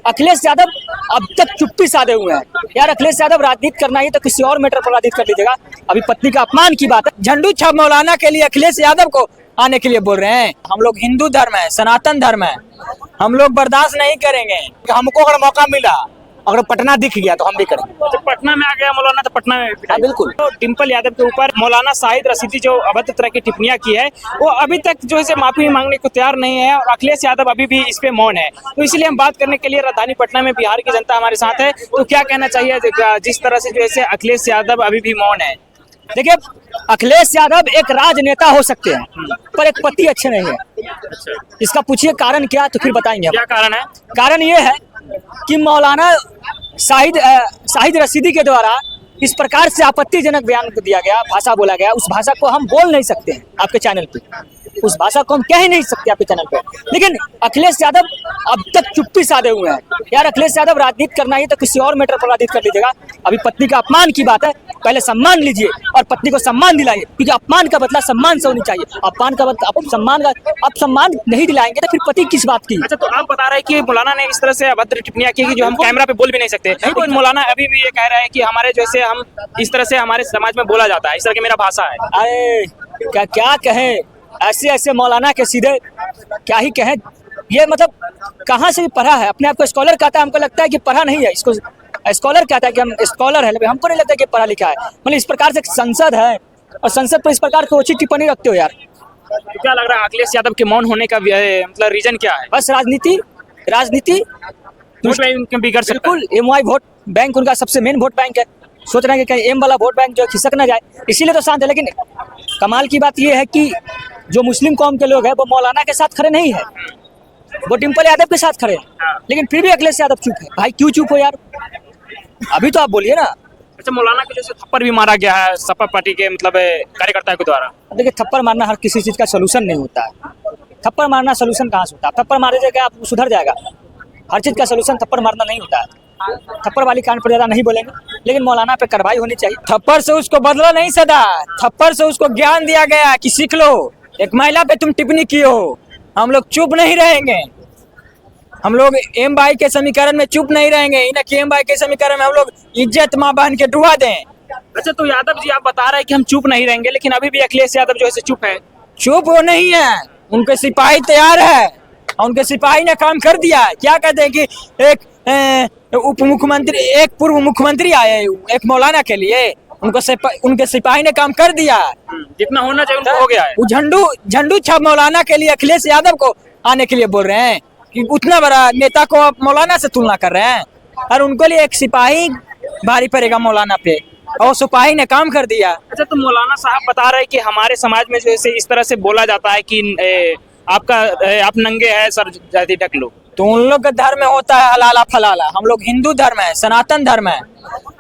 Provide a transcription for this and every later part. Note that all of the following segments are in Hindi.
अखिलेश यादव अब तक चुप्पी साधे हुए हैं। यार अखिलेश यादव राजनीति करना ही तो किसी और मैटर पर राजनीति कर लीजिएगा। अभी पत्नी का अपमान की बात है, झंडू छाप मौलाना के लिए अखिलेश यादव को आने के लिए बोल रहे हैं। हम लोग हिंदू धर्म है, सनातन धर्म है, हम लोग बर्दाश्त नहीं करेंगे। हमको अगर मौका मिला, अगर पटना दिख गया तो हम भी करेंगे। तो पटना में आ गया मौलाना तो पटना में हाँ बिल्कुल। तो डिम्पल यादव के ऊपर मौलाना शाहिद रशीदी जो अभद्र तरह की टिप्पणियां की है, वो अभी तक जो है माफी मांगने को तैयार नहीं है और अखिलेश यादव अभी भी इस पे मौन है। तो इसलिए हम बात करने के लिए राजधानी पटना में बिहार की जनता हमारे साथ है। तो क्या कहना चाहिए जिस तरह से जो है अखिलेश यादव अभी भी मौन है? देखिए, अखिलेश यादव एक राजनेता हो सकते हैं पर एक पति अच्छे नहीं है। इसका पूछिए कारण क्या, तो फिर बताएंगे हम। क्या कारण है? कारण ये है कि मौलाना शाहिद रशीदी के द्वारा इस प्रकार से आपत्तिजनक बयान दिया गया, भाषा बोला गया, उस भाषा को हम बोल नहीं सकते हैं आपके चैनल पे, उस भाषा को हम कह ही नहीं सकते आपके चैनल पे। लेकिन अखिलेश यादव अब तक चुप्पी साधे हुए हैं। यार अखिलेश यादव राजनीति करना ही तो किसी और मैटर पर राजनीति कर लीजिएगा। अभी पत्नी का अपमान की बात है, पहले सम्मान लीजिए और पत्नी को सम्मान दिलाइए, क्योंकि अपमान का बदला सम्मान से होनी चाहिए। अपमान का बदला आप सम्मान नहीं दिलाएंगे तो फिर पति किस बात की? अच्छा, तो आप बता रहे हैं कि मौलाना ने इस तरह से अभद्र टिप्पणियां की कि जो हम कैमरा पे बोल भी नहीं सकते। लेकिन मौलाना अभी भी ये कह रहा है कि हमारे जैसे हम इस तरह से हमारे समाज में बोला जाता है, इस तरह की मेरा भाषा है। अरे क्या कहें, ऐसे मौलाना के सीधे क्या ही कहें। ये मतलब कहाँ से भी पढ़ा है, अपने आप को स्कॉलर कहता है, हमको लगता है कि पढ़ा नहीं है। इसको स्कॉलर कहता है कि हम स्कॉलर है, लेकिन हमको नहीं लगता कि पढ़ा लिखा है। मतलब इस प्रकार से संसद है और संसद पर इस प्रकार की ओछी टिप्पणी रखते हो यार। तो क्या लग रहा है अखिलेश यादव के मौन होने का मतलब रीजन क्या है? बस राजनीति बिगड़ सकता है। बिल्कुल। एमवाई वोट बैंक उनका सबसे मेन वोट बैंक है। सोच रहे हैं कि कहीं एम वाला वोट बैंक जो खिसक ना जाए, इसीलिए तो शांत है। लेकिन कमाल की बात यह है कि जो मुस्लिम कौम के लोग हैं वो मौलाना के साथ खड़े नहीं है, वो डिम्पल यादव के साथ खड़े हैं। लेकिन फिर भी अखिलेश यादव चुप है। भाई क्यों चुप हो यार, अभी तो आप बोलिए ना। अच्छा, मौलाना के जैसे थप्पड़ भी मारा गया है सपा पार्टी के मतलब कार्यकर्ताओं के द्वारा। देखिए, थप्पड़ मारना हर किसी चीज का सोल्यूशन नहीं होता है। थप्पड़ मारना सोल्यूशन कहाँ से होता है? थप्पड़ मारे जाएगा आप सुधर जाएगा। हर चीज का सोल्यूशन थप्पड़ मारना नहीं होता है। थप्पड़ वाली कान पर ज्यादा नहीं बोलेंगे, लेकिन मौलाना पे कार्रवाई होनी चाहिए। थप्पड़ से उसको बदला नहीं सदा, थप्पड़ से उसको ज्ञान दिया गया कि सीख लो। एक महिला पे तुम टिप्पणी की हो, हम लोग चुप नहीं रहेंगे। हम लोग एम भाई के समीकरण में चुप नहीं रहेंगे, इन्हें कि एम भाई के समीकरण में हम लोग इज्जत मां बहन के डुबा दें। अच्छा, तो यादव जी आप बता रहे हैं कि हम चुप नहीं रहेंगे, लेकिन अभी भी अखिलेश यादव जो है चुप है। चुप वो नहीं है, उनके सिपाही तैयार है और उनके सिपाही ने काम कर दिया है। क्या कहते हैं कि एक उप मुख्यमंत्री, एक पूर्व मुख्यमंत्री आए एक मौलाना के लिए, उनके सिपाही ने काम कर दिया। जितना होना चाहिए उनको हो गया है। वो झंडू छाप मौलाना के लिए अखिलेश यादव को आने के लिए बोल रहे हैं कि उतना बड़ा नेता को आप मौलाना से तुलना कर रहे हैं, और उनके लिए एक सिपाही भारी पड़ेगा मौलाना पे, और सिपाही ने काम कर दिया। अच्छा, तो मौलाना साहब बता रहे हैं कि हमारे समाज में जो है इस तरह से बोला जाता है कि आप नंगे हैं सर जाति ढक लो। तो उन लोग का धर्म होता है हलाला फलाला, हम लोग हिंदू धर्म है, सनातन धर्म है,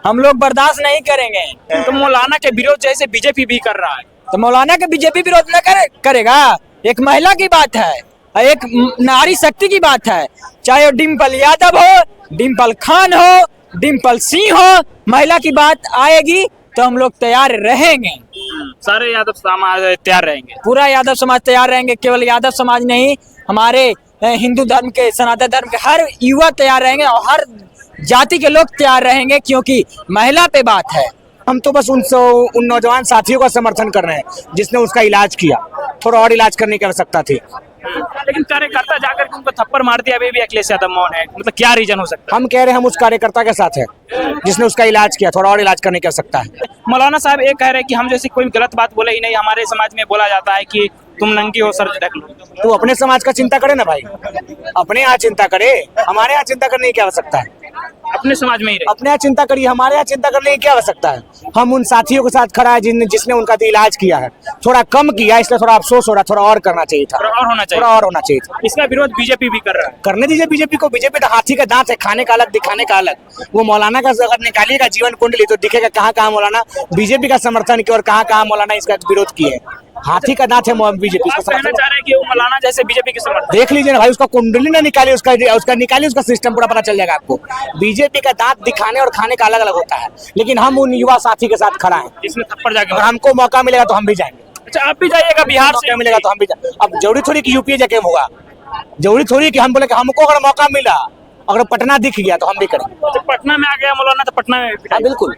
हम लोग बर्दाश्त नहीं करेंगे। तो मौलाना के विरोध जैसे बीजेपी भी कर रहा है, तो मौलाना के बीजेपी विरोध न करेगा। एक महिला की बात है, एक नारी शक्ति की बात है, चाहे वो डिम्पल यादव हो, डिम्पल खान हो, डिम्पल सिंह हो, महिला की बात आएगी तो हम लोग तैयार रहेंगे। सारे यादव समाज तैयार रहेंगे, पूरा यादव समाज तैयार रहेंगे। केवल यादव समाज नहीं, हमारे हिंदू धर्म के, सनातन धर्म के हर युवा तैयार रहेंगे और हर जाति के लोग तैयार रहेंगे, क्योंकि महिला पे बात है। हम तो बस उन नौजवान साथियों का समर्थन कर रहे हैं जिसने उसका इलाज किया। थोड़ा और इलाज करने की आवश्यकता थी। लेकिन कार्यकर्ता जाकर के उनको थप्पड़ मार दिया, अभी भी अखिलेश यादव मौन है, मतलब क्या रीजन हो सकता है? हम कह रहे हैं हम उस कार्यकर्ता के साथ हैं जिसने उसका इलाज किया। थोड़ा और इलाज करने की आवश्यकता है। मौलाना साहब ये कह रहे हैं कि हम जैसे कोई गलत बात बोले ही नहीं। हमारे समाज में बोला जाता है कि तुम नंगी हो सर ढक लो। तो अपने समाज का चिंता करे ना भाई, अपने यहाँ चिंता करे, हमारे यहाँ चिंता करने की क्या आवश्यकता है? अपने समाज में ही रहे। अपने यहाँ चिंता करिए, हमारे यहाँ चिंता करने की क्या आवश्यकता है? हम उन साथियों के साथ खड़ा है जिसने उनका इलाज किया है। थोड़ा कम किया, इसलिए थोड़ा अफसोस हो रहा, थोड़ा और करना चाहिए था, थोड़ा और होना चाहिए, थोड़ा और होना चाहिए था। इसका विरोध बीजेपी भी कर रहा है। करने दीजिए बीजेपी को। बीजेपी तो हाथी का दांत है, खाने का अलग दिखाने का अलग। वो मौलाना का अगर निकालिएगा जीवन कुंडली तो दिखेगा कहाँ कहाँ मौलाना बीजेपी का समर्थन किया और कहाँ कहाँ मौलाना इसका विरोध किए। हाथी का दांत है बीजेपी। आप कहना चाह रहे हैं कि वो मौलाना जैसे बीजेपी के समर्थन? देख लीजिए ना भाई, उसका कुंडली ना निकालिए, उसका निकालिए, उसका सिस्टम पूरा पता चल जाएगा आपको। बीजेपी का दांत दिखाने और खाने का अलग अलग होता है, लेकिन हम उन युवा साथी के साथ खड़ा है जिसमें थप्पड़ जाके। अगर हमको मौका मिलेगा तो हम भी जाएंगे। अच्छा, आप भी जाइएगा बिहार से? मिलेगा तो हम भी जाएंगे। अब जरूरी थोड़ी कि यूपीए जाके होगा, जरूरी थोड़ी कि हम बोले कि हमको अगर मौका मिला, अगर पटना दिख गया तो हम भी करेंगे। तो पटना में आ गया मौलाना तो पटना में भी हाँ बिल्कुल।